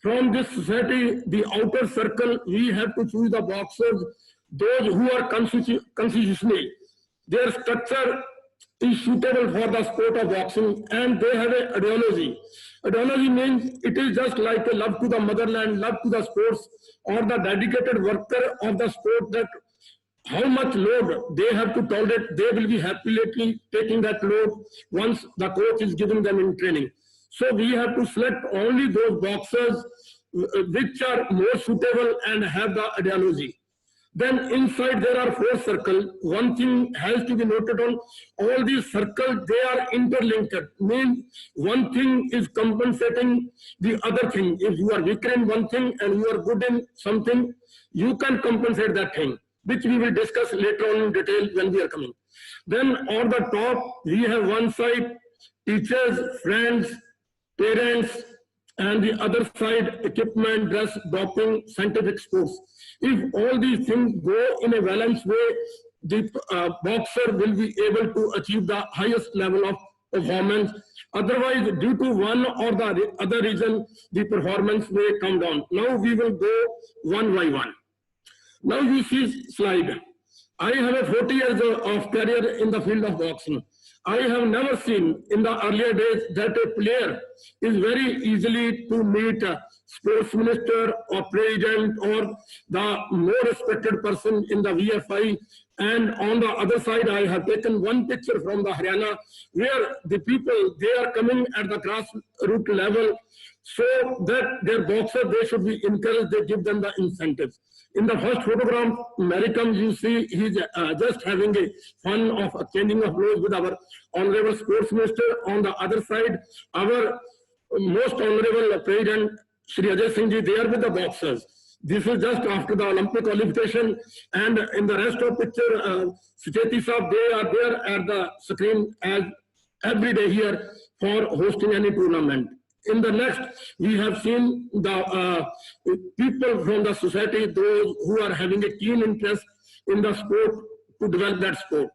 From this society, the outer circle, we have to choose the boxers, those who are constitutionally, their structure is suitable for the sport of boxing, and they have an ideology. Ideology means it is just like a love to the motherland, love to the sports, or the dedicated worker of the sport, that how much load they have to tolerate, they will be happily taking that load once the coach is giving them in training. So we have to select only those boxers which are more suitable and have the ideology. Then inside there are 4 circles. One thing has to be noted on, all these circles, they are interlinked. Means one thing is compensating the other thing. If you are weaker in one thing and you are good in something, you can compensate that thing, which we will discuss later on in detail when we are coming. Then on the top, we have one side, teachers, friends, parents, and the other side, equipment, dress, doping, scientific sports. If all these things go in a balanced way, the boxer will be able to achieve the highest level of performance. Otherwise, due to one or the other reason, the performance may come down. Now we will go one by one. Now you see slide. I have a 40 years of career in the field of boxing. I have never seen in the earlier days that a player is very easily to meet a sports minister or president or the more respected person in the VFI. And on the other side, I have taken one picture from the Haryana where the people, they are coming at the grassroots level so that their boxer, they should be encouraged, they give them the incentives. In the first photograph, Maricom, you see, he's just having a fun of changing of blows with our honorable sports minister. On the other side, our most honorable president, Shri Ajay Singh ji, they are with the boxers. This is just after the Olympic qualification, and in the rest of picture, Sucheti Saab, they are there at the screen as every day here for hosting any tournament. In the next, we have seen the people from the society, those who are having a keen interest in the sport to develop that sport.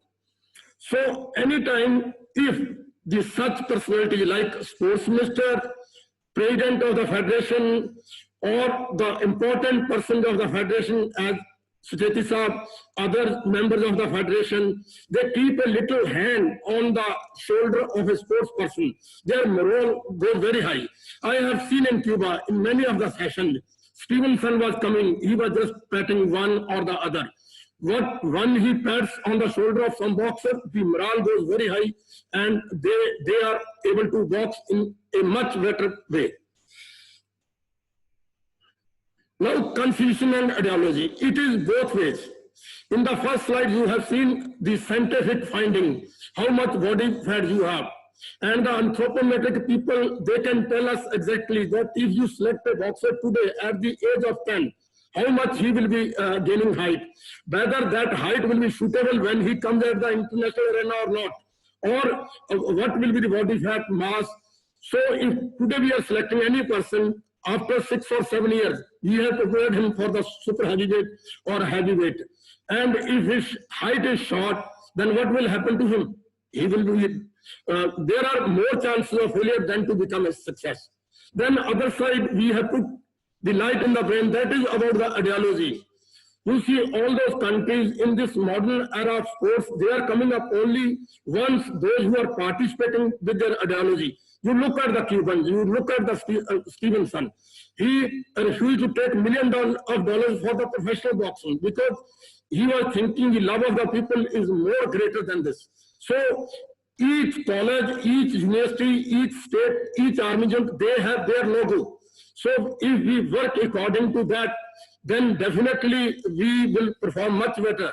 So anytime if the such personality like sports minister, president of the federation, or the important persons of the federation as Sucheti Saab, other members of the federation, they keep a little hand on the shoulder of a sports person. Their morale goes very high. I have seen in Cuba, in many of the sessions, Stevenson was coming, he was just patting one or the other. When he pats on the shoulder of some boxer, the morale goes very high and they are able to box in a much better way. Now, confusion and ideology. It is both ways. In the first slide, you have seen the scientific finding, how much body fat you have. And the anthropometric people, they can tell us exactly that if you select a boxer today at the age of 10, how much he will be gaining height, whether that height will be suitable when he comes at the international arena or not, or what will be the body fat mass. So if today we are selecting any person, after 6 or 7 years, we have prepared him for the super heavyweight or heavyweight. And if his height is short, then what will happen to him? He will be, there are more chances of failure than to become a success. Then other side, we have put the light in the brain, that is about the ideology. You see all those countries in this modern era of sports, they are coming up only once those who are participating with their ideology. You look at the Cubans, you look at the Stevenson. He refused to take $1 million for the professional boxing because he was thinking the love of the people is more greater than this. So each college, each university, each state, each army junta, they have their logo. So if we work according to that, then definitely we will perform much better.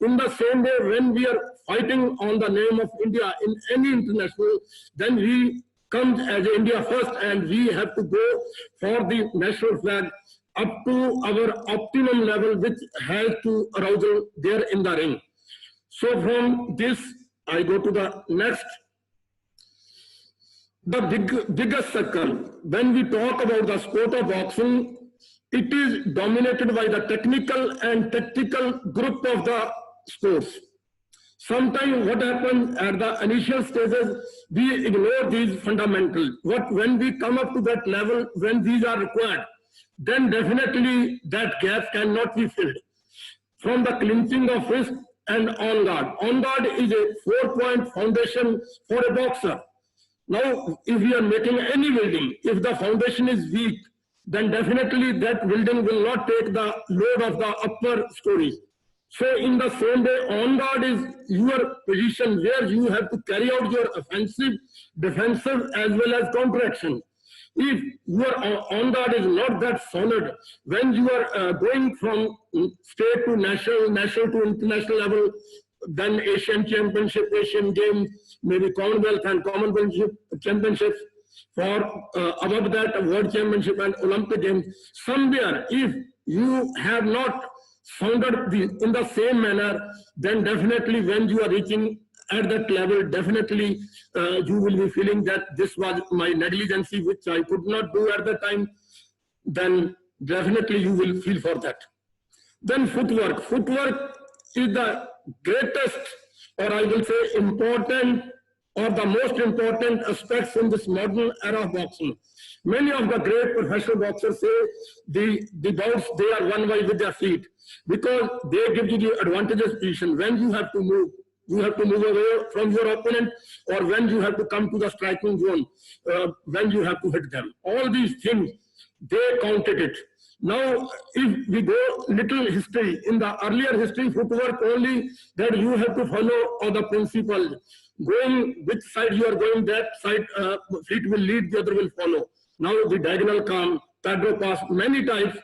In the same way, when we are fighting on the name of India in any international, then we come as India first and we have to go for the national flag up to our optimum level, which has to arousal there in the ring. So from this, I go to the next. The biggest circle, when we talk about the sport of boxing, it is dominated by the technical and tactical group of the sports. Sometimes what happens at the initial stages, we ignore these fundamentals. When we come up to that level, when these are required, then definitely that gap cannot be filled. From the clinching of wrist and on guard. On guard is a 4-point foundation for a boxer. Now, if we are making any building, if the foundation is weak, then definitely that building will not take the load of the upper stories. So in the same way, on guard is your position where you have to carry out your offensive, defensive as well as counteraction. If your on guard is not that solid, when you are going from state to national, national to international level, then Asian Championship, Asian Games, maybe Commonwealth and Commonwealth Championships, for above that World Championship and Olympic Games, somewhere if you have not sounded in the same manner, then definitely when you are reaching at that level, definitely you will be feeling that this was my negligence, which I could not do at the time, then definitely you will feel for that. Then footwork. Footwork is the greatest, or I will say important, or the most important aspects in this modern era of boxing. Many of the great professional boxers say the bouts, they are won by with their feet, because they give you the advantageous position. When you have to move away from your opponent, or when you have to come to the striking zone, when you have to hit them. All these things, they counted it. Now, if we go little history, in the earlier history, footwork only that you have to follow all the principles. Going which side you are going, that side feet will lead, the other will follow. Now the diagonal calm, Pedro pass, many types.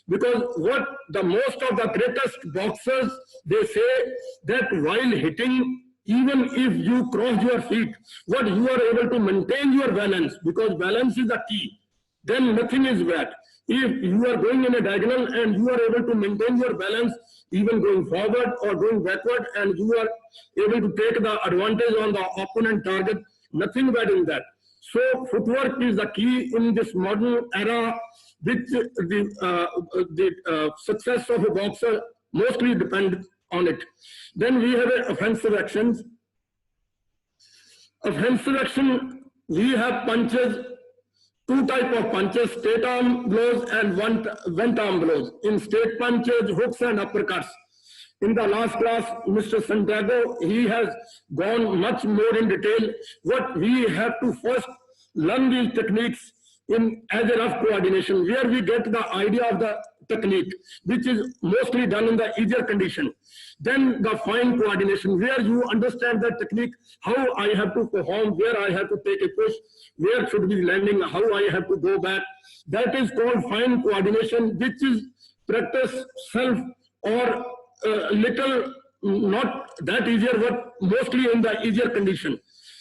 Because what the most of the greatest boxers, they say that while hitting, even if you cross your feet, what you are able to maintain your balance, because balance is the key, then nothing is bad. If you are going in a diagonal and you are able to maintain your balance, even going forward or going backward, and you are able to take the advantage on the opponent target, nothing bad in that. So footwork is the key in this modern era, which the success of a boxer mostly depends on it. Then we have offensive actions. Offensive action, we have punches, two types of punches, straight arm blows and bent arm blows. In straight punches, hooks and uppercuts. In the last class, Mr. Santiago, he has gone much more in detail. What we have to first learn these techniques in as a rough coordination, where we get the idea of the technique, which is mostly done in the easier condition. Then the fine coordination, where you understand the technique, how I have to perform, where I have to take a push, where should be landing, how I have to go back. That is called fine coordination, which is practice self or little, not that easier, but mostly in the easier condition.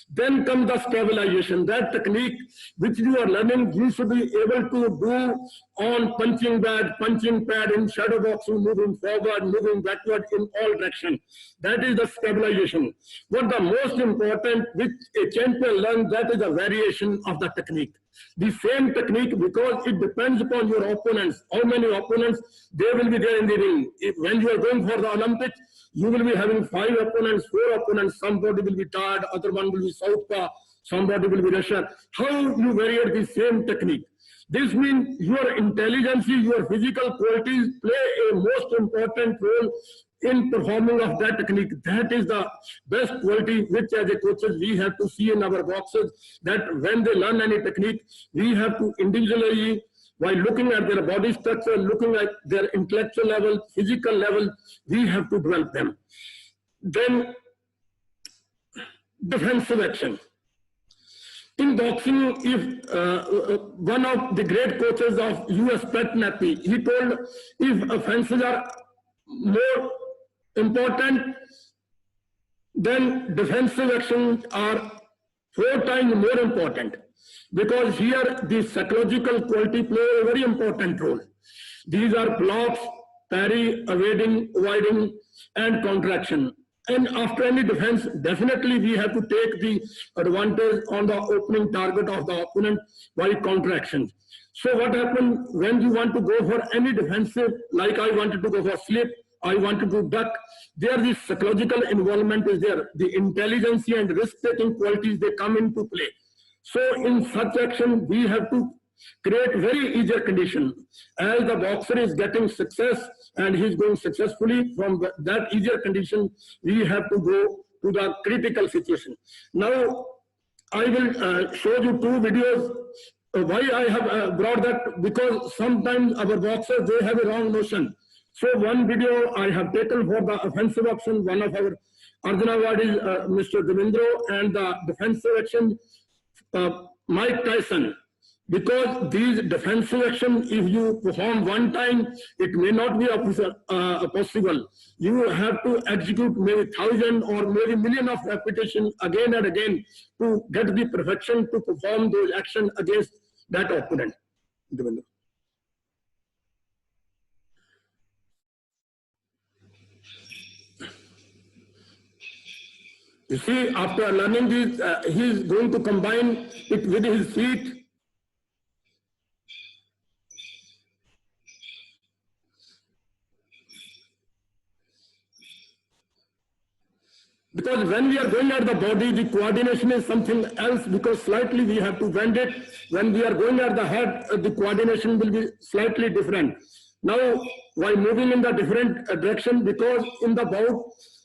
Then comes the stabilization. That technique which you are learning, you should be able to do on punching bag, punching pad, in shadow boxing, moving forward, moving backward in all directions. That is the stabilization. What the most important which a champion learns, that is a variation of the technique. The same technique, because it depends upon your opponents. How many opponents they will be there in the ring. When you are going for the Olympics, you will be having 5 opponents, 4 opponents. Somebody will be tired, other one will be southpaw, somebody will be Russian. How you vary the same technique? This means your intelligence, your physical qualities play a most important role in performing of that technique. That is the best quality which as a coaches we have to see in our boxers, that when they learn any technique, we have to individually, while looking at their body structure, looking at their intellectual level, physical level, we have to develop them. Then defensive action. In boxing, if one of the great coaches of US, Pat Nappy, he told, if offenses are more important, then defensive actions are 4 times more important. Because here the psychological quality play a very important role. These are blocks, parry, evading, avoiding, and contraction. And after any defense, definitely we have to take the advantage on the opening target of the opponent by contractions. So what happens when you want to go for any defensive, like I wanted to go for slip, I wanted to duck, there the psychological involvement is there. The intelligence and risk-taking qualities, they come into play. So in such action, we have to create very easier condition. As the boxer is getting success and he's going successfully from that easier condition, we have to go to the critical situation. Now, I will show you two videos. Why I have brought that? Because sometimes our boxers, they have a wrong notion. So one video I have taken for the offensive action, one of our Arjuna Award is Mr. Devendra, and the defensive action, Mike Tyson. Because these defensive action, if you perform one time, it may not be possible. You have to execute maybe 1,000 or maybe million of repetition again and again to get the perfection to perform those actions against that opponent. You see, after learning this, he is going to combine it with his feet. Because when we are going at the body, the coordination is something else, because slightly we have to bend it. When we are going at the head, the coordination will be slightly different. Now, while moving in the different direction, because in the bout,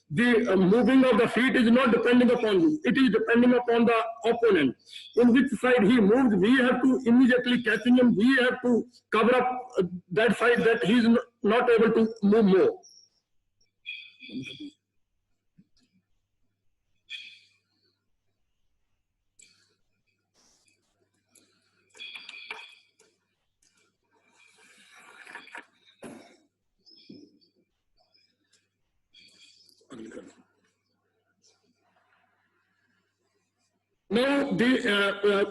the moving of the feet is not depending upon you. It is depending upon the opponent. In which side he moves, we have to immediately catching him. We have to cover up that side that he is not able to move more. Now,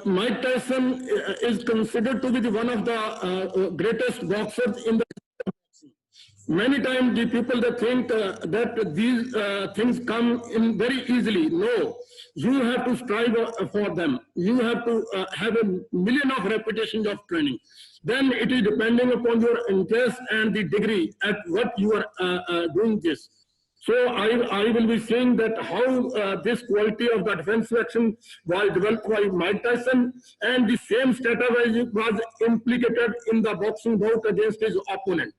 Mike Tyson is considered to be one of the greatest boxers in the boxing. Many times the people they think that these things come in very easily. No, you have to strive for them. You have to have a million of repetitions of training. Then it is depending upon your interest and the degree at what you are doing this. So I will be saying that how this quality of the defensive action was developed by Mike Tyson, and the same strategy was implicated in the boxing bout against his opponent.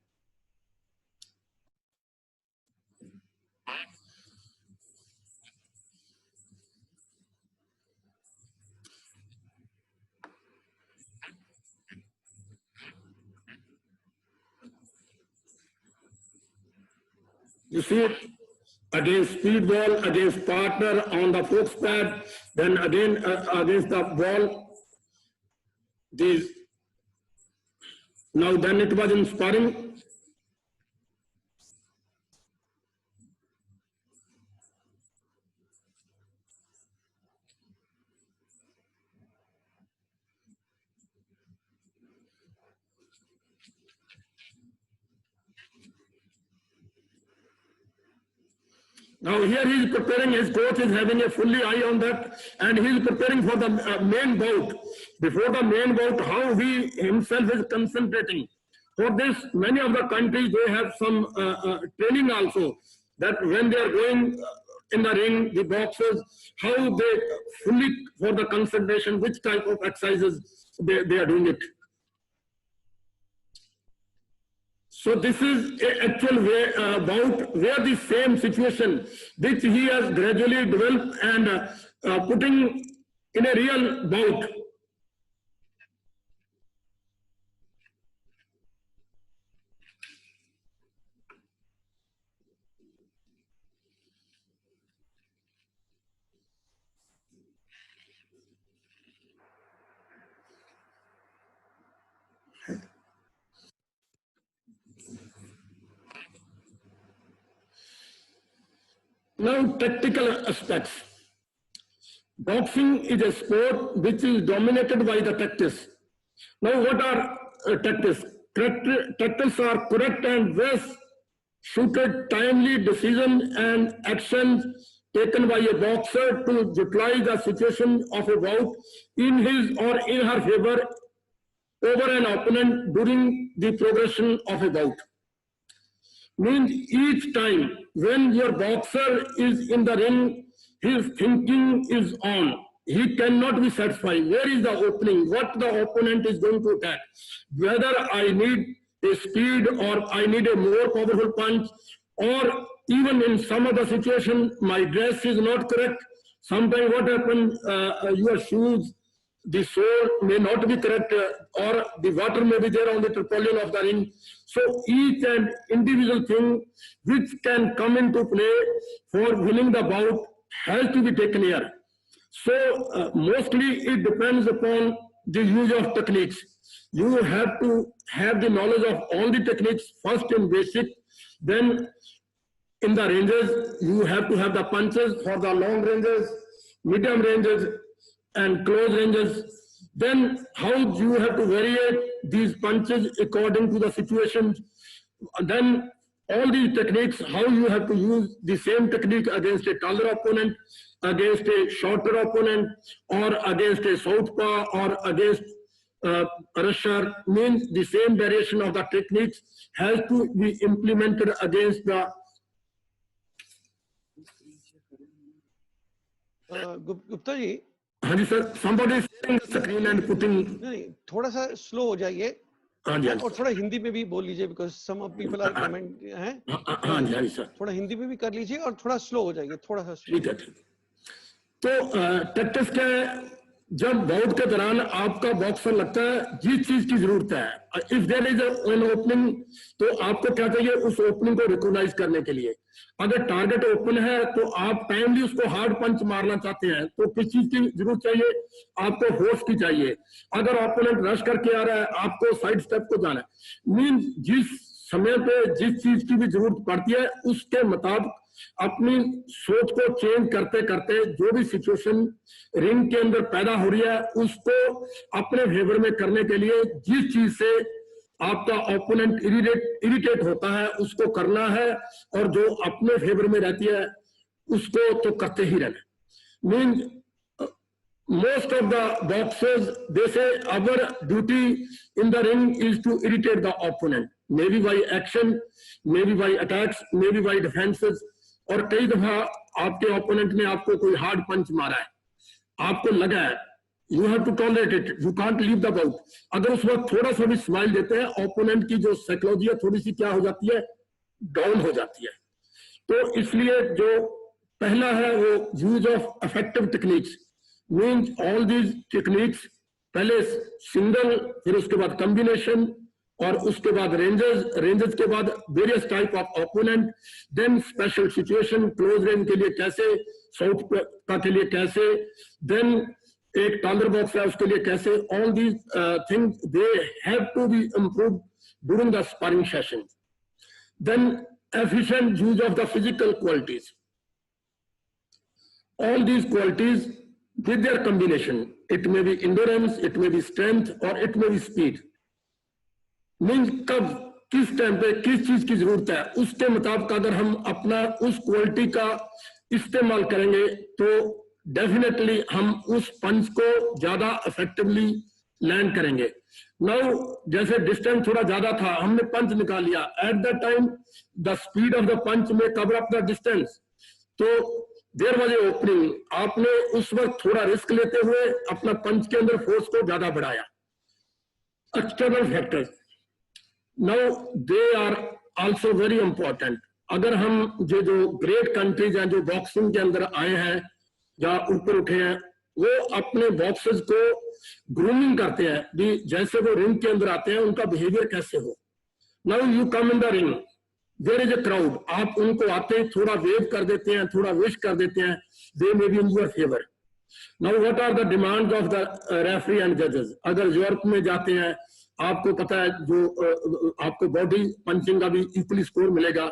You see it against speed ball, against partner on the fox pad, then again against the ball. These now then it was in sparring. Now here he is preparing, his coach is having a fully eye on that, and he is preparing for the main bout. Before the main bout, how he himself is concentrating. For this, many of the countries, they have some training also, that when they are going in the ring, the boxers, how they fully for the concentration, which type of exercises they are doing it. So this is an actual way bout where the same situation which he has gradually developed and putting in a real bout. Now, tactical aspects. Boxing is a sport which is dominated by the tactics. Now, what are tactics? Tactics are correct and best suited, timely decision and actions taken by a boxer to utilize the situation of a bout in his or in her favor over an opponent during the progression of a bout. Means each time when your boxer is in the ring, his thinking is on. he cannot be satisfied. Where is the opening? What the opponent is going to attack? Whether I need a speed or I need a more powerful punch, or even in some other situation, my dress is not correct. Sometimes what happens, your shoes, the sole may not be correct, or the water may be there on the tarpaulin of the ring. So each and individual thing which can come into play for winning the bout has to be taken care. So mostly it depends upon the use of techniques. You have to have the knowledge of all the techniques, first in basic, then in the ranges, you have to have the punches for the long ranges, medium ranges, and close ranges. Then how you have to vary these punches according to the situation. Then all these techniques, how you have to use the same technique against a taller opponent, against a shorter opponent, or against a southpaw, or against a rusher, means the same variation of the techniques has to be implemented against the Gupta ji, हाँ जी sir, somebody is sharing the screen and putting. नहीं, थोड़ा सा slow हो जाइए, हाँ जी, और थोड़ा हिंदी में भी बोल लीजिए, because some of people are comment हैं, हाँ जी सर, थोड़ा हिंदी में भी कर लीजिए और थोड़ा स्लो हो जाइए, थोड़ा सा ठीक है। तो टैक्टिस क्या है, जब बाउट के दौरान आपका बॉक्सर लगता है जिस चीज की जरूरत है, if there is an opening, तो आपको क्या चाहिए उस ओपनिंग को रिकॉग्नाइज करने के लिए। अगर टारगेट ओपन है तो आप टाइमली उसको हार्ड पंच मारना चाहते हैं, तो किस चीज की जरूरत चाहिए, आपको फोर्स की चाहिए। अगर ओपोनेंट रश करके आ रहा है, आपको साइड स्टेप को जाना है। मीन जिस समय पे जिस चीज की भी जरूरत पड़ती है उसके मुताबिक अपनी सोच को चेंज करते करते जो भी सिचुएशन रिंग के अंदर पैदा हो रही है उसको अपने फेवर में करने के लिए जिस चीज से आपका ओपोनेंट इरिटेट होता है उसको करना है, और जो अपने फेवर में रहती है उसको तो करते ही रहना। Mean most of the boxers, they say our duty in the ring is to irritate the opponent, maybe by action, maybe by attacks, maybe by defenses। और कई दफा आपके ओपोनेंट ने आपको कोई हार्ड पंच मारा है, आपको लगा है, you have to tolerate it, you can't leave the bout. अगर उस वक्त थोड़ा सा भी स्माइल देते हैं, ओपोनेंट की जो साइकोलॉजी है थोड़ी सी क्या हो जाती है, डाउन हो जाती है। तो इसलिए जो पहला है वो use of effective techniques, means all these techniques, पहले सिंगल, फिर उसके बाद कॉम्बिनेशन, और उसके बाद रेंजेस के बाद various type of opponent, then special situation, close range के लिए कैसे, साउथ का के लिए कैसे, देन एक टॉलर बॉक्स है उसके लिए कैसे। All these things they have to be improved during the sparring session. Then efficient use of the physical qualities, all these qualities with their combination, it may be endurance, it may be strength, or it may be speed। Means कब किस time पे किस चीज की जरूरत है उसके मुताबिक अगर हम अपना उस क्वालिटी का इस्तेमाल करेंगे तो डेफिनेटली हम उस पंच को ज्यादा इफेक्टिवली लैंड करेंगे। नाउ जैसे डिस्टेंस थोड़ा ज्यादा था, हमने पंच निकाल लिया, at the time the speed of the punch में कवर अप द डिस्टेंस, तो देयर वाज ए ओपनिंग, आपने उस वक्त थोड़ा रिस्क लेते हुए अपना पंच के अंदर फोर्स को ज्यादा बढ़ाया। External factors now they are also very important. अगर हम जो ग्रेट कंट्रीज हैं जो बॉक्सिंग के अंदर आए हैं या ऊपर उठे हैं, वो अपने बॉक्सर्स को ग्रूमिंग करते हैं भी, जैसे वो रिंग के अंदर आते हैं उनका बिहेवियर कैसे हो। Now you come in the ring, there is a crowd, आप उनको आते ही थोड़ा वेव कर देते हैं, थोड़ा विश कर देते हैं, they may be in your favour. Now what are the demands of the referee and जजेस। अगर यूरोप में जाते हैं, आपको पता है जो आपको बॉडी पंचिंग का भी इक्वली स्कोर मिलेगा।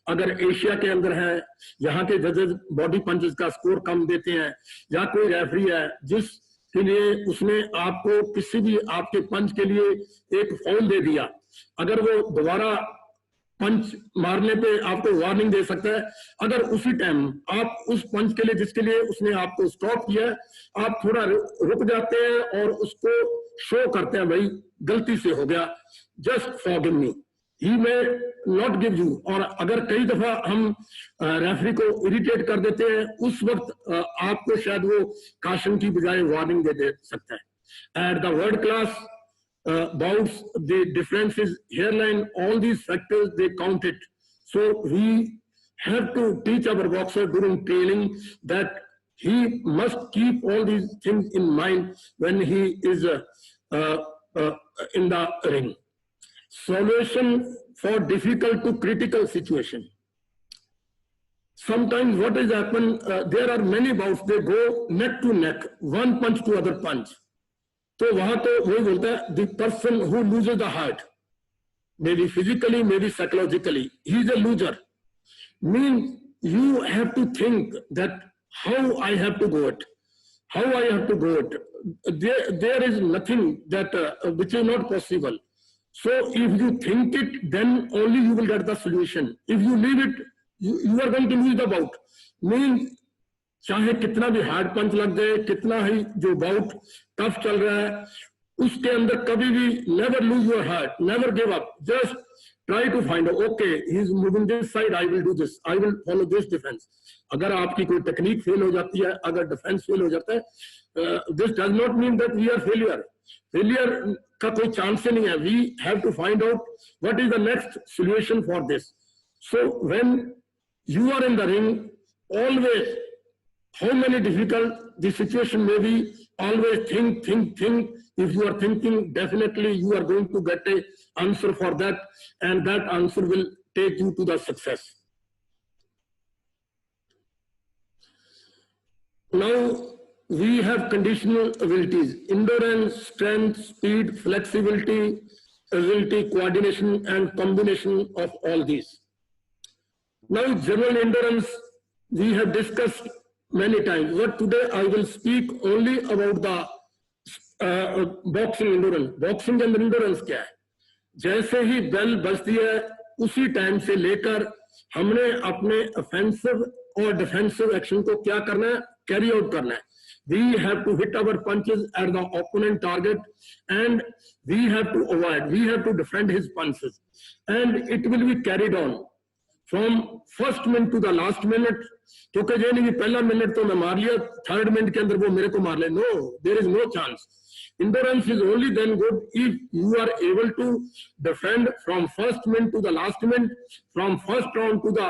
अगर एशिया के अंदर है, यहाँ के जजेस बॉडी पंचेस का स्कोर कम देते हैं, या कोई रेफरी है जिसके लिए उसने आपको किसी भी आपके पंच के लिए एक फाउल दे दिया, अगर वो दोबारा पंच मारने पे आपको वार्निंग दे सकता है, अगर उसी टाइम आप उस पंच के लिए जिसके लिए उसने आपको स्टॉप किया, आप थोड़ा रुक जाते हैं और उसको शो करते हैं, भाई गलती से हो गया, just forgive me. he may not give you, और अगर कई दफा हम रेफरी को इरिटेट कर देते हैं, उस वक्त आपको शायद वो काशन की बजाय वार्निंग दे सकता है. At the world class bouts, the difference is hairline, all these factors they count it. So we have to teach our boxer during training that he must keep all these things in mind when he is in the ring. Solution for difficult to critical situation. Sometimes what has happened, there are many bouts, they go neck to neck, one punch to other punch. तो वहां तो वही बोलता है, the person who loses the heart, maybe physically, maybe psychologically, he is a loser. Means you have to think that how I have to go it, how I have to go it. There is nothing that which is not possible. So if you think it, then only you will get the solution. If you leave it, you are going to lose the bout. Means चाहे कितना भी hard पंच लग जाए, कितना ही जो bought tough चल रहा है, उसके अंदर कभी भी never lose your heart, never give up, just try to find out, okay he is moving this side, I will do this, I will follow this defence. अगर आपकी कोई टेक्निक फेल हो जाती है, अगर डिफेंस फेल हो जाता है, this does not mean that we are failure. Failure का कोई चांस ही नहीं है. We have to find out what is the next solution for this. So when you are in the ring, always, how many difficult the situation may be, always think. If you are thinking, definitely you are going to get an answer for that, and that answer will take you to the success. Now we have conditional abilities: endurance, strength, speed, flexibility, agility, coordination, and combination of all these. Now general endurance we have discussed many times, but today I will speak only about the boxing endurance. Boxing के अंदर endurance क्या है? जैसे ही bell बजती है, उसी time से लेकर हमने अपने offensive और defensive action को क्या करना है? Carry out करना है. We have to hit our punches at the opponent target, and we have to avoid, we have to defend his punches, and it will be carried on from first minute to the last minute. तो कह नहीं कि पहला minute तो मैं मार लिया, third minute के अंदर वो मेरे को मार ले. No, there is no chance. Endurance is only then good if you are able to defend from first minute to the last minute, from first round to the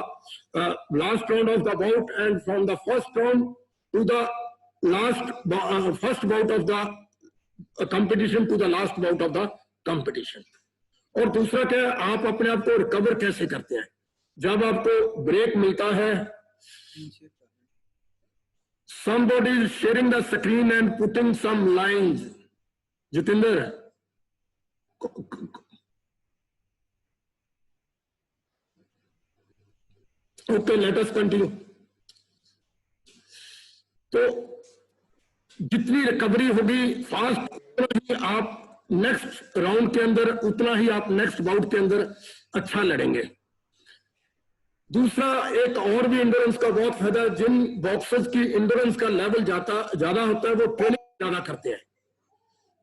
last round of the bout, and from the first round to the last first bout of the competition to the last bout of the competition. और दूसरा क्या है, आप अपने आप को recover कैसे करते हैं? जब आपको ब्रेक मिलता है, somebody is sharing the screen and putting some lines. Jitinder, okay, let us continue. तो जितनी रिकवरी होगी फास्ट, उतना ही आप नेक्स्ट राउंड के अंदर, उतना ही आप नेक्स्ट बाउट के अंदर अच्छा लड़ेंगे. दूसरा, एक और भी इंडोरेंस का बहुत फायदा है. जिन बॉक्सर्स की इंडोरेंस का लेवल ज्यादा होता है, वो ट्रेनिंग ज्यादा करते हैं.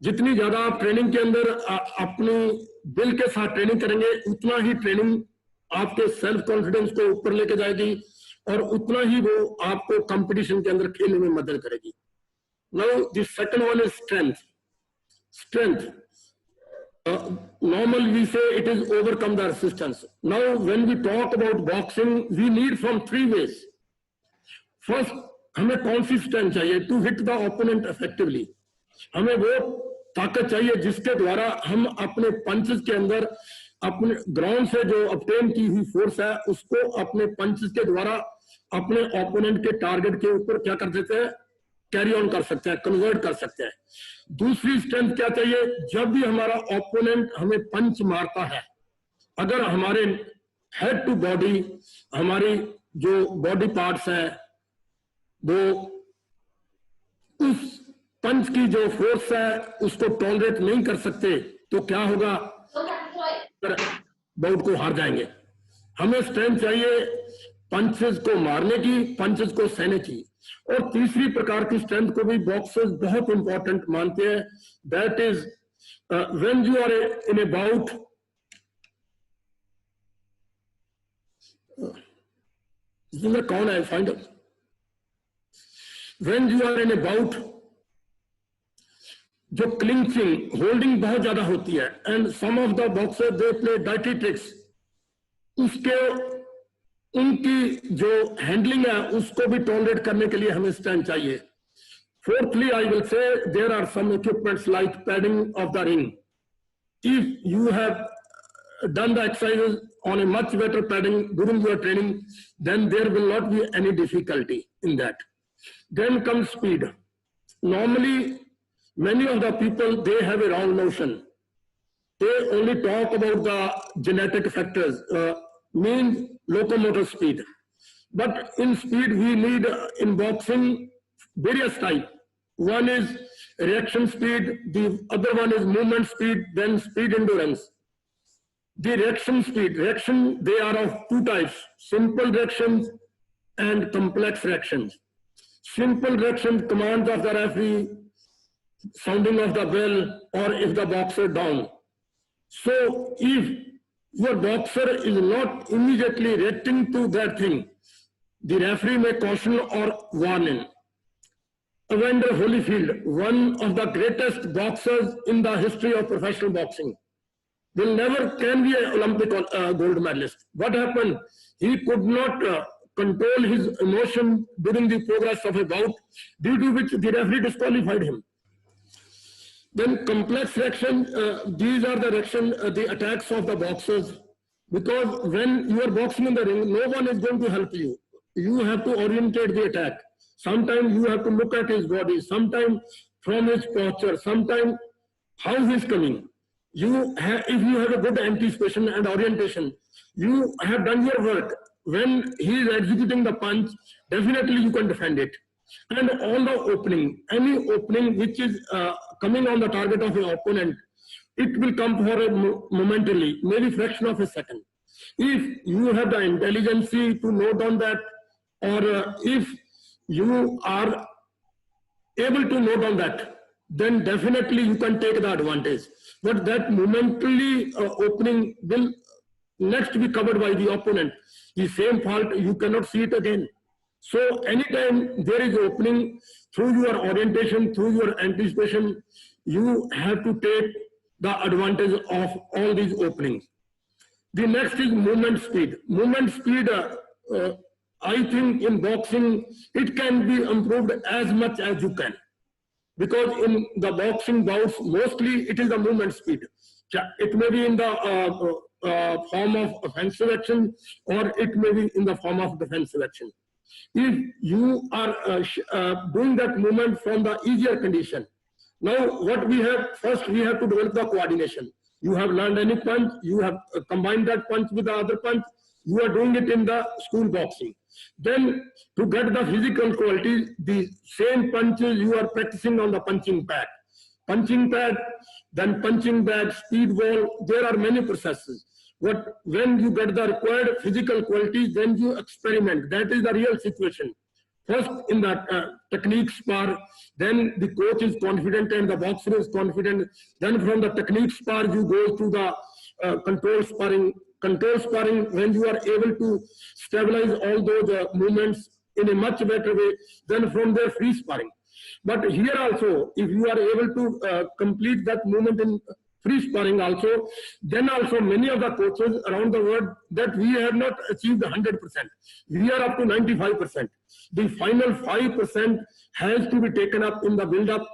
जितनी ज्यादा आप ट्रेनिंग के अंदर अपनी दिल के साथ ट्रेनिंग करेंगे, उतना ही ट्रेनिंग आपके सेल्फ कॉन्फिडेंस को ऊपर लेके जाएगी, और उतना ही वो आपको कंपटीशन के अंदर खेलने में मदद करेगी. Now the second one is strength. Normal we say it is overcome the resistance. Now when we talk about boxing, we need from three ways. First, हमें कौन सी स्ट्रेंथ चाहिए? To hit the opponent effectively. हमें वो ताकत चाहिए जिसके द्वारा हम अपने पंचेस के अंदर, अपने ग्राउंड से जो ऑब्टेन की हुई फोर्स है, उसको अपने पंचेस के द्वारा अपने ओपोनेंट के टारगेट के ऊपर क्या कर देते हैं? कैरी ऑन कर सकते हैं, कन्वर्ट कर सकते हैं. दूसरी स्ट्रेंथ क्या चाहिए? जब भी हमारा ओपोनेंट हमें पंच मारता है, अगर हमारे हेड टू बॉडी, हमारी जो बॉडी पार्ट्स है, वो उस पंच की जो फोर्स है उसको टॉलरेट नहीं कर सकते, तो क्या होगा? बाउट को हार जाएंगे. हमें स्ट्रेंथ चाहिए पंचेस को मारने की, पंचेस को सहने की. और तीसरी प्रकार की स्ट्रेंथ को भी बॉक्सर्स बहुत इंपॉर्टेंट मानते हैं. That is when you are in a bout, जिसमें कौन है find out. When you are in a bout, जो क्लिंचिंग होल्डिंग बहुत ज्यादा होती है, and some of the boxer they play डाइटी ट्रिक्स, उसके उनकी जो हैंडलिंग है उसको भी टॉलरेट करने के लिए हमें स्टैंड चाहिए. Fourthly, I will say there are some equipments like padding of the ring. If you have done the exercises on a much better padding during your training, then there will not be any difficulty in that. Then comes speed. Normally, many of the people, they have a wrong notion. They only talk about the genetic factors, means locomotor speed. But in speed, we need in boxing various types. One is reaction speed, the other one is movement speed, then speed endurance. The reaction speed, they are of two types, simple reactions and complex reactions. Simple reaction, commands of the referee, sounding of the bell, or if the boxer down. So if your boxer is not immediately reacting to that thing, the referee may caution or warn. Evander Holyfield, one of the greatest boxers in the history of professional boxing, can be an Olympic gold medalist. What happened? He could not control his emotion during the progress of a bout, due to which the referee disqualified him. Then complex reaction, these are the reaction, the attacks of the boxers, because when you are boxing in the ring, no one is going to help you. You have to orientate the attack. Sometimes you have to look at his body, sometimes from his posture, sometimes how he is coming. If you have a good anticipation and orientation, you have done your work. When he is executing the punch, definitely you can defend it. And on the opening, any opening which is coming on the target of your opponent, it will come for a momentarily, maybe fraction of a second. If you have the intelligence to note down that, or if you are able to note down that, then definitely you can take the advantage. But that momentarily opening will next be covered by the opponent. The same fault, you cannot see it again. So anytime there is opening, through your orientation, through your anticipation, you have to take the advantage of all these openings. The next is movement speed. Movement speed, I think in boxing, it can be improved as much as you can. Because in the boxing bouts, mostly it is the movement speed. It may be in the form of offensive action, or it may be in the form of defensive action. If you are doing that movement from the easier condition, now what we have, first we have to develop the coordination. You have learned any punch, you have combined that punch with the other punch, you are doing it in the school boxing. Then to get the physical quality, the same punches you are practicing on the punching pad. Punching pad, then punching bag, speed wall, there are many processes. But when you get the required physical quality, then you experiment. That is the real situation. First in the technique spar, then the coach is confident and the boxer is confident. Then from the technique spar, you go to the control sparring. Control sparring, when you are able to stabilize all those movements in a much better way, then from there free sparring. But here also, if you are able to complete that movement in free sparring also, then also many of the coaches around the world, that we have not achieved 100%. We are up to 95%. The final 5% has to be taken up in the build-up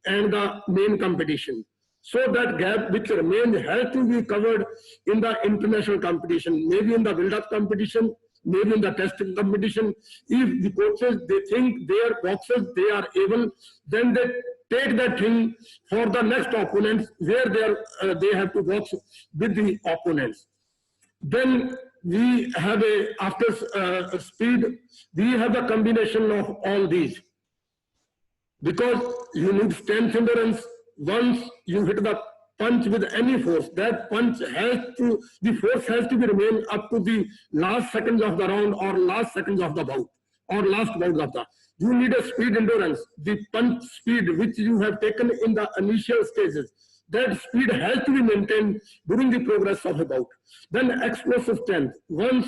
and the main competition. So that gap which remains has to be covered in the international competition, maybe in the build-up competition, maybe in the testing competition. If the coaches, they think their boxers, they are able, then they take that thing for the next opponents where they have to box with the opponents. Then we have after speed, we have a combination of all these. Because you need strength endurance. Once you hit the punch with any force, that punch the force has to be remain up to the last seconds of the round or last seconds of the bout or last bout of the. You need a speed endurance. The punch speed which you have taken in the initial stages, that speed has to be maintained during the progress of a bout. Then explosive strength. Once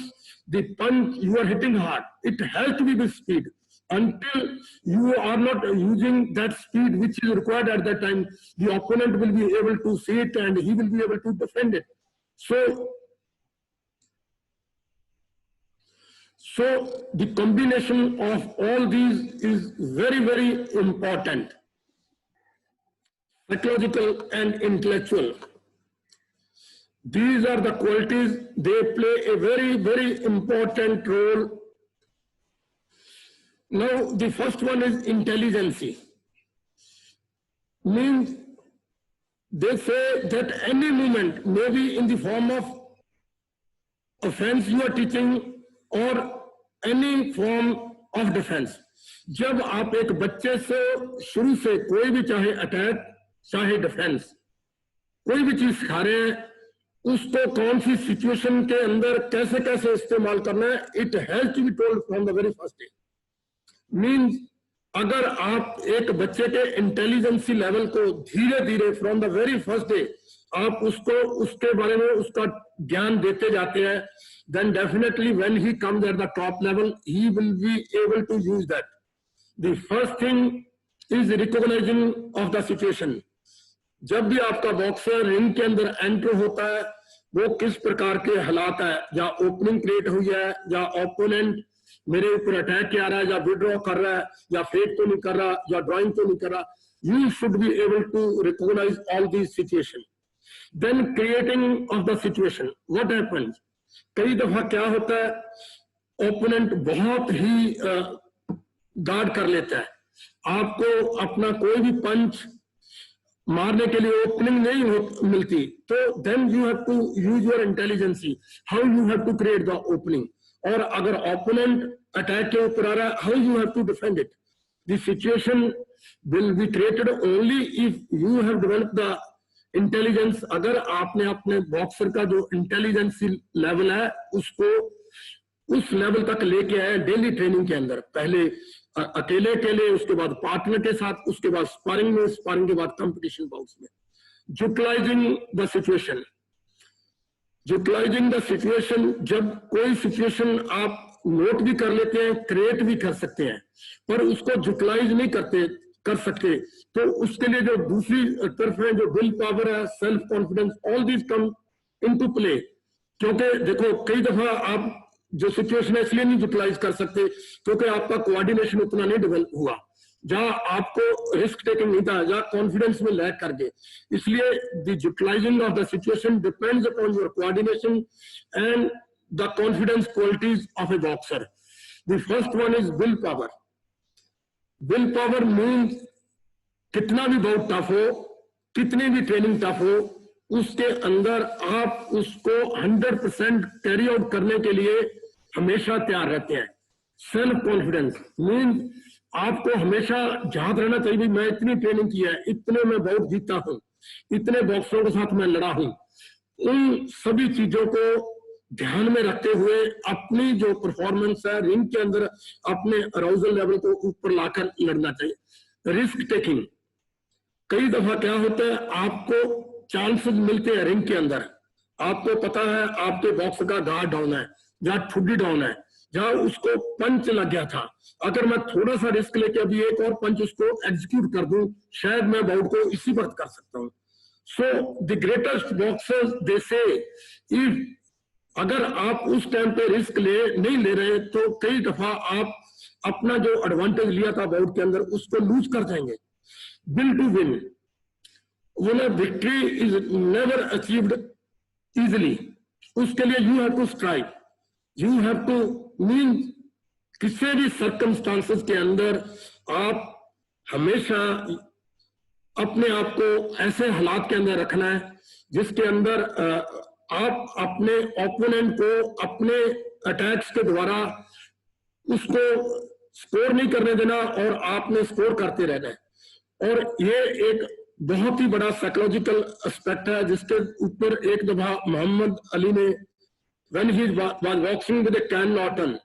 the punch you are hitting hard, it has to be with speed. Until you are not using that speed which is required at that time, the opponent will be able to see it and he will be able to defend it. So the combination of all these is very, very important. Psychological and intellectual. These are the qualities, they play a very, very important role. Now, the first one is intelligence. Means they say that any movement may be in the form of offense you are teaching or any form of defense. जब आप एक बच्चे से शुरू से कोई भी चाहे अटैक चाहे डिफेंस कोई भी चीज सिखा रहे हैं उसको कौन सी सिचुएशन के अंदर कैसे कैसे इस्तेमाल करना है, it has to be told from the very first day. Means अगर आप एक बच्चे के इंटेलिजेंसी लेवल को धीरे धीरे from the very first day आप उसको उसके बारे में उसका ज्ञान देते जाते हैं, then definitely when he comes at the top level he will be able to use that. The first thing is recognizing of the situation. जब भी आपका बॉक्सर रिंग के अंदर एंटर होता है वो किस प्रकार के हालात है, या ओपनिंग क्रिएट हुई है, या ओपोनेंट मेरे ऊपर अटैक किया रहा है, या विड्रॉ कर रहा है, या फेक तो नहीं कर रहा, या ड्राइंग तो नहीं कर रहा. You should be able to recognize all these situations. Then creating of the situation. What happens? कई दफा क्या होता है ओपोनेंट बहुत ही गार्ड कर लेता है, आपको अपना कोई भी पंच मारने के लिए ओपनिंग नहीं मिलती, तो then you have to use your intelligency how you have to create the opening. और अगर ओपोनेंट अटैक के ऊपर आ रहा है how you have to defend it. The situation will be created only if you have developed the intelligence. अगर आपने अपने बॉक्सर का जो इंटेलिजेंस लेवल है उसको उस लेवल तक लेके आए डेली ट्रेनिंग के अंदर, पहले अकेले अकेले, उसके बाद पार्टनर के साथ, उसके बाद स्पारिंग में, स्पारिंग के बाद कंपटीशन बाउट्स में. Utilizing the situation. Utilizing the situation, जब कोई सिचुएशन आप नोट भी कर लेते हैं, क्रिएट भी कर सकते हैं, पर उसको यूटिलाइज नहीं कर सकते, तो उसके लिए जो दूसरी तरफ है जो विल पावर है, self confidence, all these come into play. क्योंकि देखो कई दफा आप जो सिचुएशन है इसलिए नहीं यूटिलाइज कर सकते क्योंकि आपका कोऑर्डिनेशन उतना नहीं डेवलप हुआ, जहां आपको रिस्क टेकिंग नहीं था, जहां कॉन्फिडेंस में लैक कर गए. इसलिए the utilizing of the situation depends upon your coordination and the confidence qualities of a boxer. The first one is will power. Will power means कितना भी बहुत टफ हो, कितनी भी ट्रेनिंग टफ हो, उसके अंदर आप उसको 100% कैरी आउट करने के लिए हमेशा तैयार रहते हैं. सेल्फ कॉन्फिडेंस मीन्स आपको हमेशा याद रहना चाहिए मैं इतनी ट्रेनिंग की है, इतने मैं बहुत जीता हूं, इतने बॉक्सरों के साथ मैं लड़ा हूं. उन सभी चीजों को ध्यान में रखते हुए अपनी जो परफॉर्मेंस है रिंग के अंदर अपने अराउजल लेवल को ऊपर लाकर लड़ना चाहिए. Risk taking. कई दफा क्या होता है आपको चांसेस मिलते हैं रिंग के अंदर, आपको पता है आपके बॉक्स का गार्ड डाउन है, जहां ठुड्डी डाउन है, जहां उसको पंच लग गया था, अगर मैं थोड़ा सा रिस्क लेके अभी एक और पंच उसको एग्जीक्यूट कर दूं शायद मैं बाउट को इसी वक्त कर सकता हूं. सो द ग्रेटेस्ट बॉक्सर्स दे से इफ अगर आप उस टाइम पे रिस्क नहीं ले रहे तो कई दफा आप अपना जो एडवांटेज लिया था बाउट के अंदर उसको लूज कर जाएंगे. Will to win. Victory is never achieved easily. उसके लिए you have to strive, you have to mean किसी भी सर्कमस्टांसेस के अंदर आप हमेशा अपने आप को ऐसे हालात के अंदर रखना है जिसके अंदर आप अपने ओपोनेंट को अपने अटैक्स के द्वारा उसको स्कोर नहीं करने देना और आपने स्कोर करते रहना है. और ये एक बहुत ही बड़ा साइकोलॉजिकल एस्पेक्ट है जिसके ऊपर एक दफा मोहम्मद अली ने when he was boxing with can Norton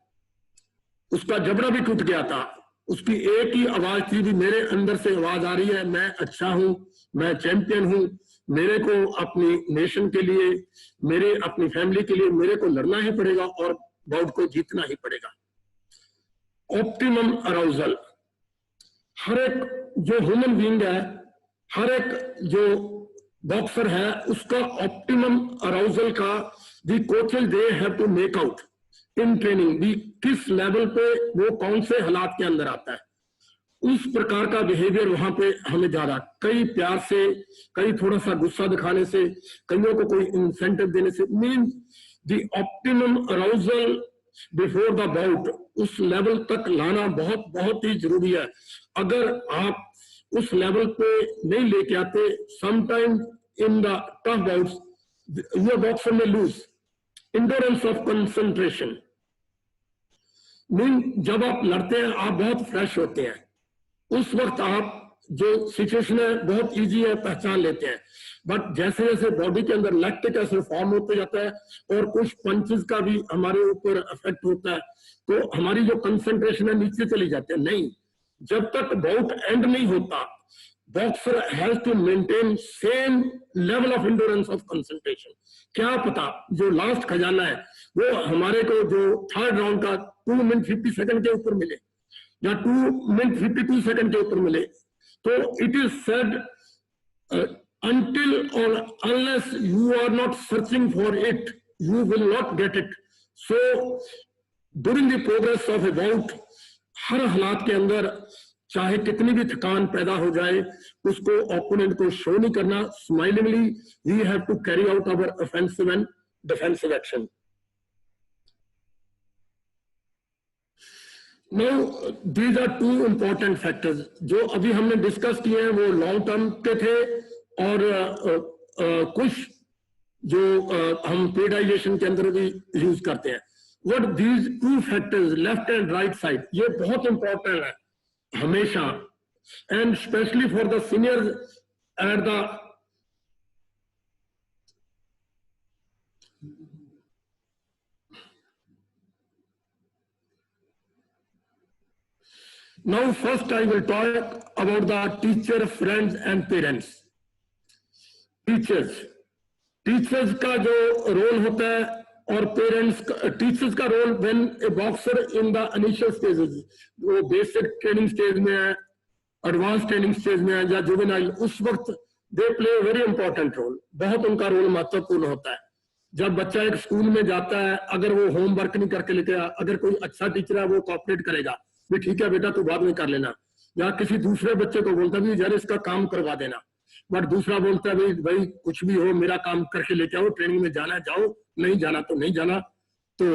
उसका जबड़ा भी टूट गया था. उसकी एक ही आवाज थी भी मेरे अंदर से आवाज आ रही है मैं अच्छा हूं, मैं चैंपियन हूं, मेरे को अपनी नेशन के लिए, मेरे अपनी फैमिली के लिए मेरे को लड़ना ही पड़ेगा और बाउट को जीतना ही पड़ेगा। ऑप्टिमम अराउजल, हर एक जो ह्यूमन बीइंग है, हर एक जो बॉक्सर है, उसका ऑप्टिमम अराउजल का the coaches they have to make out in training, भी किस लेवल पे वो कौन से हालात के अंदर आता है, उस प्रकार का बिहेवियर वहां पे हमें ज्यादा, कई प्यार से, कई थोड़ा सा गुस्सा दिखाने से, कईयों को कोई इंसेंटिव देने से, mean the optimum arousal before the bout, उस लेवल तक लाना बहुत बहुत ही जरूरी है। अगर आप उस लेवल पे नहीं लेके आते, sometime in the tough bouts your boxer may lose endurance of concentration, mean जब आप लड़ते हैं आप बहुत फ्रेश होते हैं, उस वक्त आप जो सिचुएशन है बहुत इजी है, पहचान लेते हैं, बट जैसे जैसे बॉडी के अंदर लैक्टिक एसिड फॉर्म होते जाता है और कुछ पंचेस का भी हमारे ऊपर इफेक्ट होता है, तो हमारी जो कंसंट्रेशन है नीचे चली जाती है। नहीं, जब तक बाउट एंड नहीं होता, boxer has to maintain same level of endurance of concentration. क्या पता जो लास्ट खजाना है वो हमारे को जो थर्ड राउंड का 2 मिनट 50 सेकंड के ऊपर मिले या 2 मिनट 52 सेकंड के ऊपर मिले, तो it is said until or unless you are not searching for it, you will not get it. So during the progress of a bout, हर हालात के अंदर चाहे कितनी भी थकान पैदा हो जाए, उसको ओपोनेंट को शो नहीं करना, smilingly we have to carry out our offensive and defensive action. Now, these are two important factors जो अभी हमने डिस्कस किए हैं, वो लॉन्ग टर्म के थे और कुछ जो हम पेडाइजेशन के अंदर भी यूज करते हैं। What these two factors, left and right side, ये बहुत इंपॉर्टेंट है हमेशा, and specially for the seniors at the Now first I will talk about the teacher, friends and parents. Teachers का जो रोल होता है और पेरेंट्स का, टीचर्स का role when a boxer in the initial stages, वो बेसिक ट्रेनिंग स्टेज में है, एडवांस ट्रेनिंग स्टेज में है या जुवेनाइल, उस वक्त they play very important role, बहुत उनका रोल महत्वपूर्ण होता है। जब बच्चा एक स्कूल में जाता है, अगर वो होमवर्क नहीं करके लेके आया, अगर कोई अच्छा टीचर है वो कोऑपरेट करेगा, भी ठीक है बेटा तू बाद में कर लेना, या किसी दूसरे बच्चे को बोलता भी यार इसका काम करवा देना, बट दूसरा बोलता है भाई कुछ भी हो मेरा काम करके लेके आओ, ट्रेनिंग में जाना है जाओ, नहीं जाना तो नहीं जाना, तो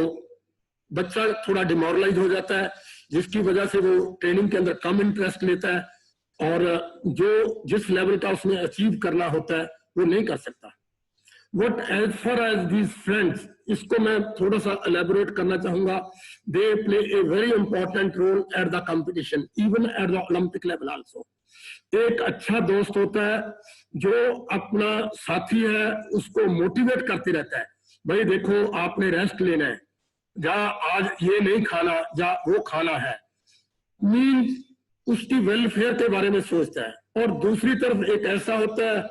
बच्चा थोड़ा डिमोरलाइज हो जाता है, जिसकी वजह से वो ट्रेनिंग के अंदर कम इंटरेस्ट लेता है और जो जिस लेवल का उसने अचीव करना होता है वो नहीं कर सकता। What as far as these friends, इसको मैं थोड़ा सा elaborate करना चाहूंगा, they play a very important role at the competition, even at the Olympic level also. एक अच्छा दोस्त होता है जो अपना साथी है उसको मोटिवेट करते रहता है, भाई देखो आपने रेस्ट लेना है, जा आज ये नहीं खाना या वो खाना है, मीन उसकी वेलफेयर के बारे में सोचता है। और दूसरी तरफ एक ऐसा होता है,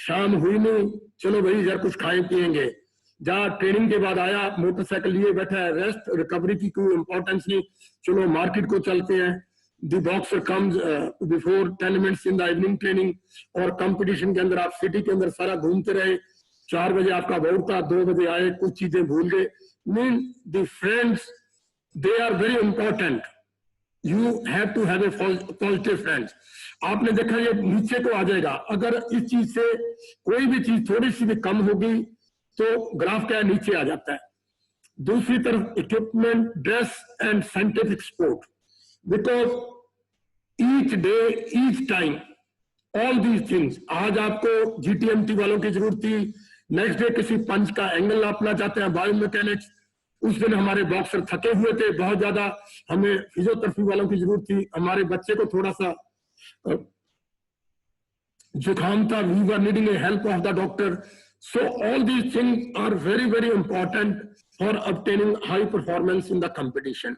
शाम हुई नहीं चलो भाई यार कुछ खाएं पिएंगे, जहाँ ट्रेनिंग के बाद आया मोटरसाइकिल लिए बैठा है, रेस्ट रिकवरी की कोई इंपॉर्टेंस नहीं, चलो मार्केट को चलते हैं। The boxer comes before 10 minutes in the evening training, और कंपटीशन के अंदर आप सिटी के अंदर सारा घूमते रहे, 4 बजे आपका बाउट था, 2 बजे आए, कुछ चीजें भूल गए। Mean the friends they are very important, you have to have a positive friends. आपने देखा ये नीचे को आ जाएगा, अगर इस चीज से कोई भी चीज थोड़ी सी भी कम होगी तो ग्राफ क्या नीचे आ जाता है। दूसरी तरफ equipment, dress and scientific support, because each day each time all these things, आज आपको जीटीएमटी वालों की जरूरत थी, नेक्स्ट डे किसी पंच का एंगल नापना चाहते हैं बायोमैकेनिक्स, उस दिन हमारे बॉक्सर थके हुए थे बहुत ज्यादा, हमें फिजियोथेरेपी वालों की जरूरत थी, हमारे बच्चे को थोड़ा सा जुकाम था, we were needing a help of the doctor. So all these things are very very important for obtaining high performance in the competition.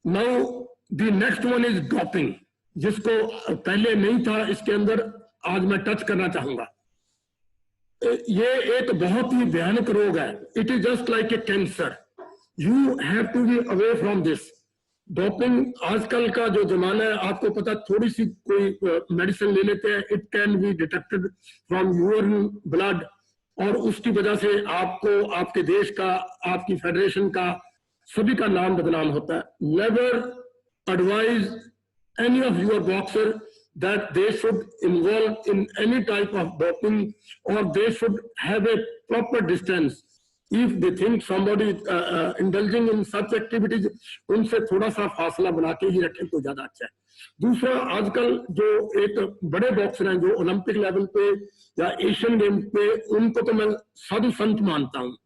Now the next one is doping, जिसको पहले नहीं था इसके अंदर, आज मैं टच करना चाहूंगा। ये एक बहुत ही भयानक रोग है। It is just like a cancer. You have to be away from this. Doping आजकल का जो जमाना है, आपको पता, थोड़ी सी कोई मेडिसिन ले लेते हैं, it can be detected from your blood, और उसकी वजह से आपको, आपके देश का, आपकी फेडरेशन का, सभी का नाम बदनाम होता है। Never advise any of your boxer that they should involve in any type of doping, or they should have a proper distance. If they think somebody indulging in such activities, उनसे थोड़ा सा फासला बना के ही रखें तो ज्यादा अच्छा है। दूसरा, आजकल जो एक बड़े बॉक्सर हैं जो ओलंपिक लेवल पे या एशियन गेम पे, उनको तो मैं साधु संत मानता हूँ।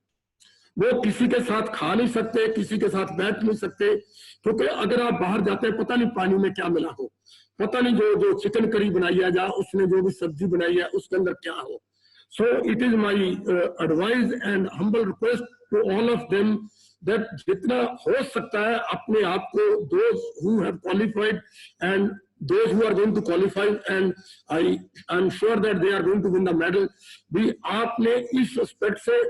वो किसी के साथ खा नहीं सकते, किसी के साथ बैठ नहीं सकते, क्योंकि अगर आप बाहर जाते हैं, पता नहीं पानी में क्या मिला हो, पता नहीं जो चिकन करी बनाई है या उसने जो भी सब्जी बनाई है उसके अंदर क्या हो। So it is my advice and humble request to all of them that जितना हो सकता है अपने आप को, those who have qualified and those who are going to qualify, and I am sure that they are going to win the medal, भी आपने इस एस्पेक्ट से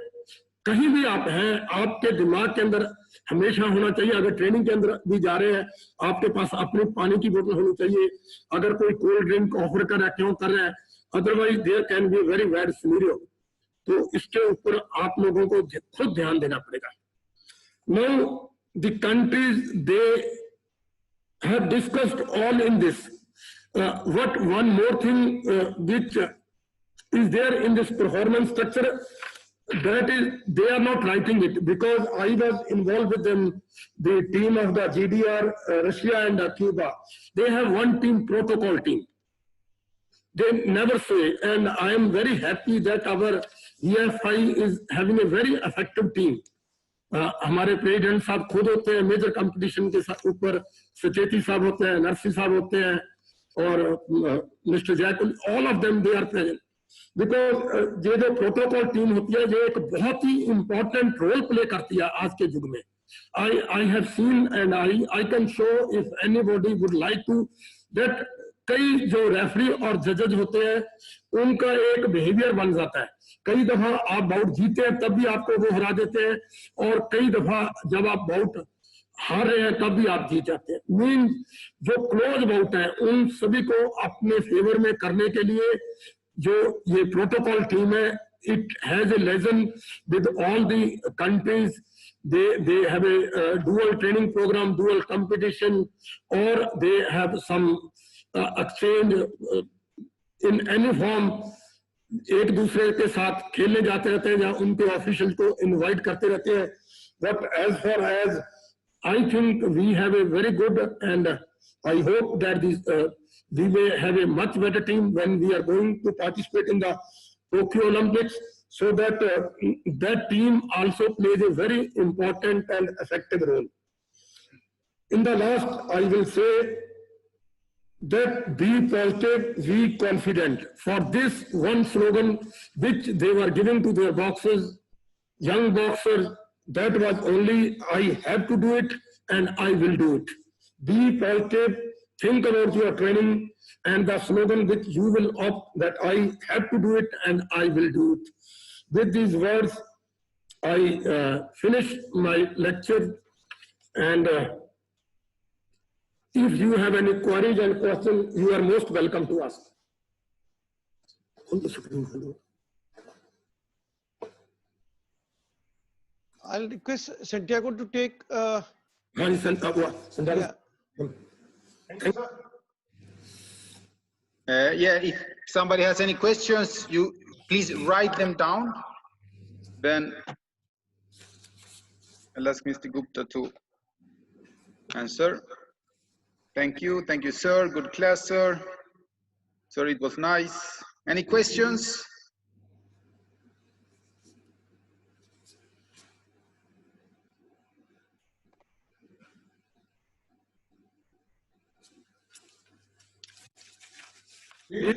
कहीं भी आप हैं, आपके दिमाग के अंदर हमेशा होना चाहिए, अगर ट्रेनिंग के अंदर भी जा रहे हैं, आपके पास अपनी पानी की बोतल होनी चाहिए। अगर कोई कोल्ड ड्रिंक ऑफर कर रहा है, क्यों कर रहा है, otherwise there can be very bad scenario. तो इसके ऊपर आप लोगों को खुद ध्यान देना पड़ेगा। Now the countries they have discussed all in this. What one more thing which is there in this performance structure, that is they are not writing it, because I was involved with them, the team of the GDR, Russia and Cuba. They have one team, protocol team. They never say, and I am very happy that our EFI is having a very effective team. हमारे president साहब खुद होते हैं major competition के ऊपर, सचेती साहब होते हैं, नरसी साहब होते हैं, और mister Jaikul, all of them they are present, because ये जो प्रोटोकॉल टीम होती है, ये एक बहुत ही इंपॉर्टेंट रोल प्ले करती है आज के युग में। I have seen and I can show if anybody would like to that, कई जो रेफरी और जजेज होते हैं उनका एक बिहेवियर बन जाता है। कई दफा आप बाउट जीते हैं तब भी आपको वो हरा देते हैं, और कई दफा जब आप बाउट हार रहे हैं तब भी आप जीत जाते हैं। मीन जो क्लोज बाउट है उन सभी को अपने फेवर में करने के लिए जो ये प्रोटोकॉल टीम है, it has a lesson with all the countries. they have a dual training program, dual competition, or they have some exchange in any form। एक दूसरे के साथ खेलने जाते रहते हैं या उनके ऑफिशियल को इनवाइट करते रहते हैं। But as far as I think we have a very good, and I hope that we may have a much better team when we are going to participate in the Tokyo Olympics, so that that team also plays a very important and effective role. In the last, I will say that be positive, be confident. For this one slogan which they were giving to their boxers, young boxers, that was only I have to do it and I will do it. Be positive, think about your training, and the slogan which you will opt, that I have to do it and I will do it. With these words, I finish my lecture, and if you have any queries and questions, you are most welcome to ask. I'll request Santiago to take. Yeah, if somebody has any questions, you please write them down. Then I'll ask Mr. Gupta to answer. Thank you, sir. Good class, sir. Sir, it was nice. Any questions?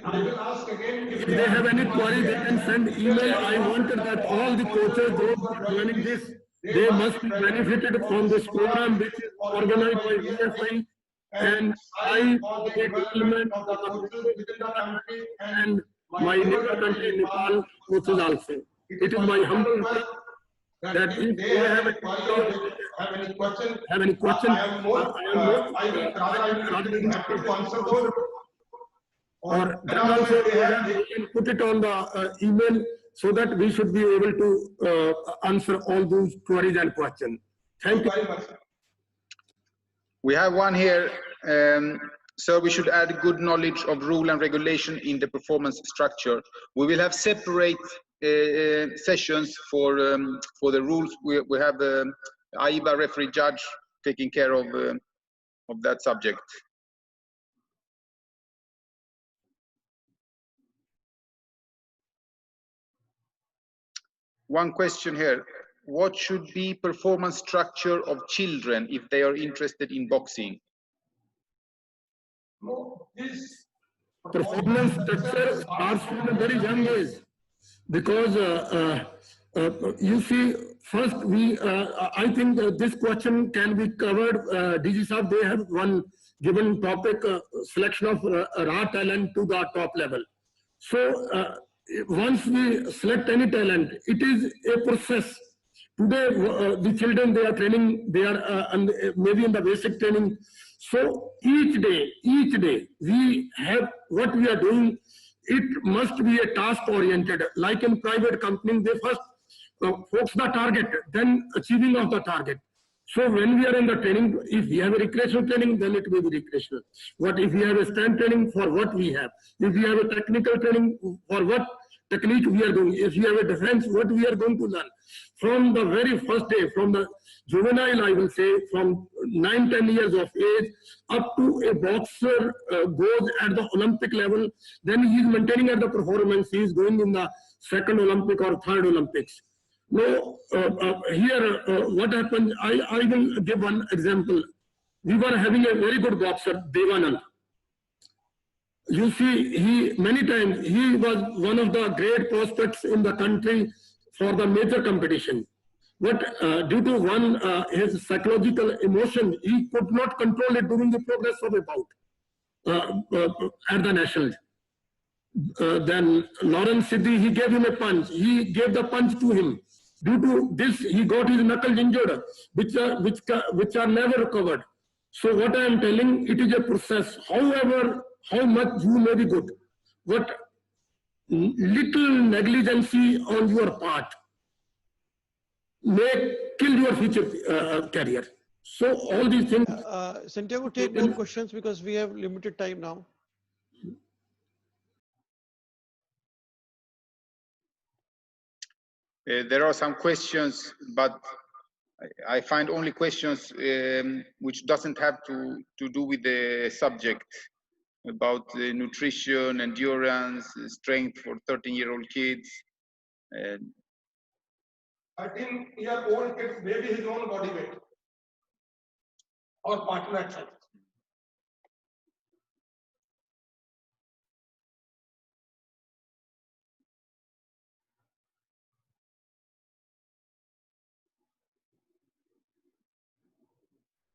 I will ask again, if they have any query, they can send email. I wanted that all the coaches, those who are joining this, they must be benefited from this program which is organized by VFI. and strive for the development of the courses within the country and my neighbor country Nepal courses also. It is my humble request that if they have any question, I am more rather than happy to answer those. Or then also they can put it on the email so that we should be able to answer all those queries and questions. Thank you very much. We have one here. So we should add good knowledge of rule and regulation in the performance structure. We will have separate sessions for the rules. We have AIBA referee judge taking care of that subject. One question here. What should be performance structure of children if they are interested in boxing? This performance structure starts from a very young age, because you see, first I think this question can be covered. DG Sahab, they have one given topic, selection of raw talent to the top level. So once we select any talent, it is a process. Today, the children, they are training, they are maybe in the basic training. So each day, we have what we are doing. It must be a task oriented. Like in private companies, they first focus the target, then achieving of the target. So when we are in the training, if we have a recreational training, then it will be recreational. What if we have a stand training, for what we have? If we have a technical training, for what technique we are doing? If we have a defense, what we are going to learn? From the very first day, from the juvenile, I will say, from 9-10 years of age, up to a boxer goes at the Olympic level, then he is maintaining at the performance, he is going in the second Olympic or third Olympics. Now, here, what happened, I will give one example. We were having a very good boxer, Devanand. You see, many times, he was one of the great prospects in the country for the major competition. But due to his psychological emotion, he could not control it during the progress of a bout at the nationals. Then Lawrence Sidhi, he gave him a punch. He gave the punch to him. Due to this, he got his knuckles injured, which are never recovered. So what I am telling, it is a process. However, how much you may be good, what little negligence on your part may kill your future career. So all these things. Santiago, take more questions because we have limited time now. There are some questions, but I find only questions which doesn't have to do with the subject, about nutrition, endurance, strength for 13-year-old kids. I think your own kids, maybe his own body weight or partner exercise.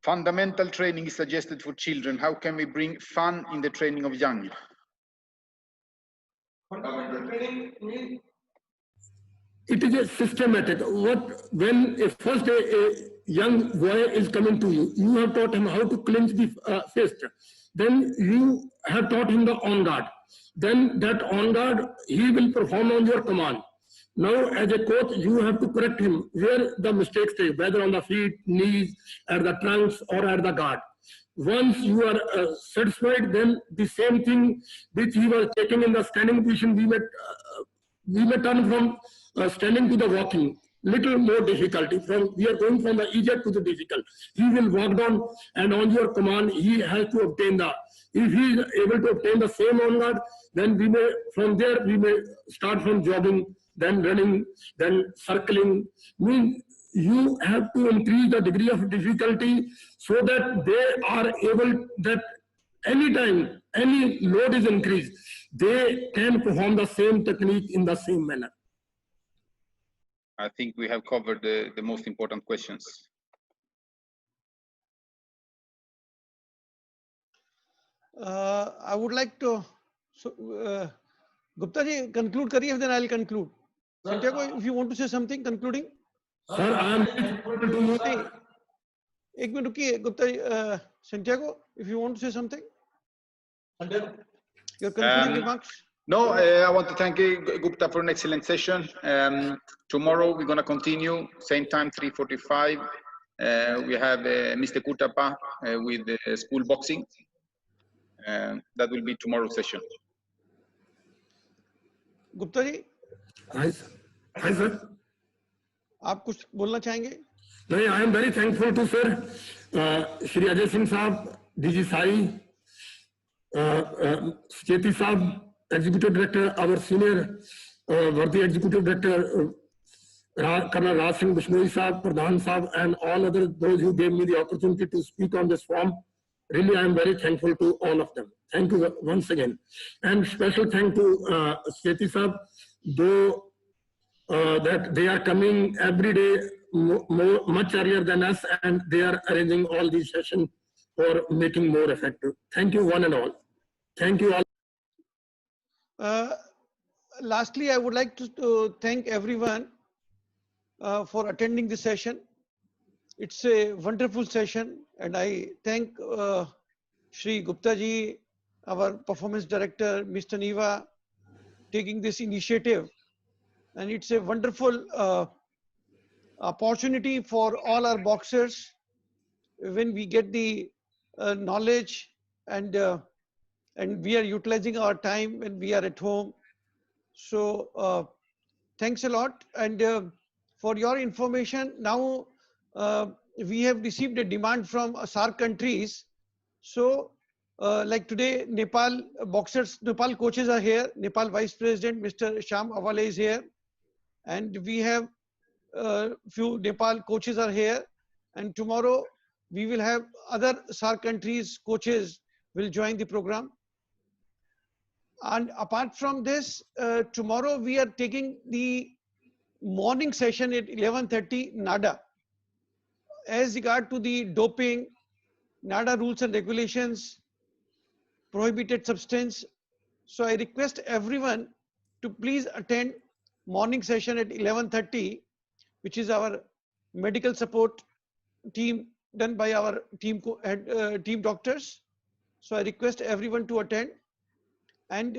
Fundamental training is suggested for children. How can we bring fun in the training of young? Fundamental training means it is a systematic. When a young boy is coming to you, you have taught him how to clench the fist. Then you have taught him the on guard. Then that on guard, he will perform on your command. Now, as a coach, you have to correct him where the mistakes take, whether on the feet, knees, at the trunks, or at the guard. Once you are satisfied, then the same thing which he was taking in the standing position, we may turn from standing to the walking. Little more difficulty. We are going from the easier to the difficult. He will walk down, and on your command, he has to obtain if he is able to obtain the same on guard, then from there we may start from jogging, then running, then circling. You have to increase the degree of difficulty so that they are able, that anytime any load is increased, they can perform the same technique in the same manner. I think we have covered the most important questions. I would like to, so, Gupta ji, conclude kariye, then I'll conclude. Santiago, if you want to say something, concluding. Sir, I am very thankful to you. नहीं, एक minute रुकिए, Gupta ji, Santiago, if you want to say something. Your concluding remarks. No, I want to thank Gupta for an excellent session. Tomorrow we're going to continue, same time, 3:45. We have Mr. Kutapa with school boxing. That will be tomorrow's session. Gupta ji, Hi, sir. Hi, sir. आप कुछ बोलना चाहेंगे? नहीं, I am very thankful to sir, Shri Ajay Singh Saab, DG Sai, Cheti Saab, Executive Director, our senior worthy Executive Director, Colonel Raj Singh Bishnoi Saab, Pradhan Saab, and all other those who gave me the opportunity to speak on this forum. Really, I am very thankful to all of them. Thank you once again. And special thank to Cheti Saab, though that they are coming every day much earlier than us, and they are arranging all these sessions for making more effective. Thank you one and all. Thank you all. Lastly, I would like to thank everyone for attending this session. It's a wonderful session, and I thank Shri Gupta ji, our performance director, Mr. Niva, taking this initiative. And it's a wonderful opportunity for all our boxers when we get the knowledge and we are utilizing our time when we are at home. So thanks a lot. And for your information, now we have received a demand from SAARC countries. So like today, Nepal boxers, Nepal coaches are here. Nepal Vice President, Mr. Sham Awale is here. And we have few Nepal coaches are here. And tomorrow we will have other SAARC countries coaches will join the program. And apart from this, tomorrow we are taking the morning session at 11:30 NADA. As regard to the doping, NADA rules and regulations, prohibited substance. So I request everyone to please attend morning session at 11:30, which is our medical support team done by our team doctors. So I request everyone to attend. And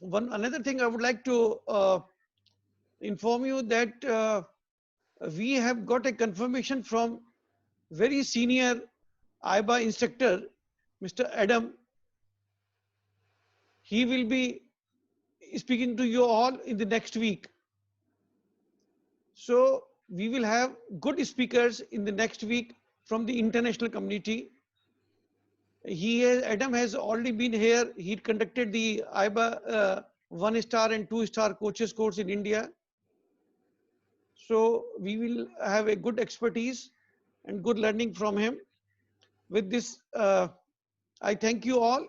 another thing I would like to inform you that we have got a confirmation from very senior AIBA instructor, Mr. Adam. He will be speaking to you all in the next week. So we will have good speakers in the next week from the international community. Adam has already been here. He conducted the AIBA 1-star and 2-star coaches course in India. So we will have a good expertise and good learning from him. With this, I thank you all.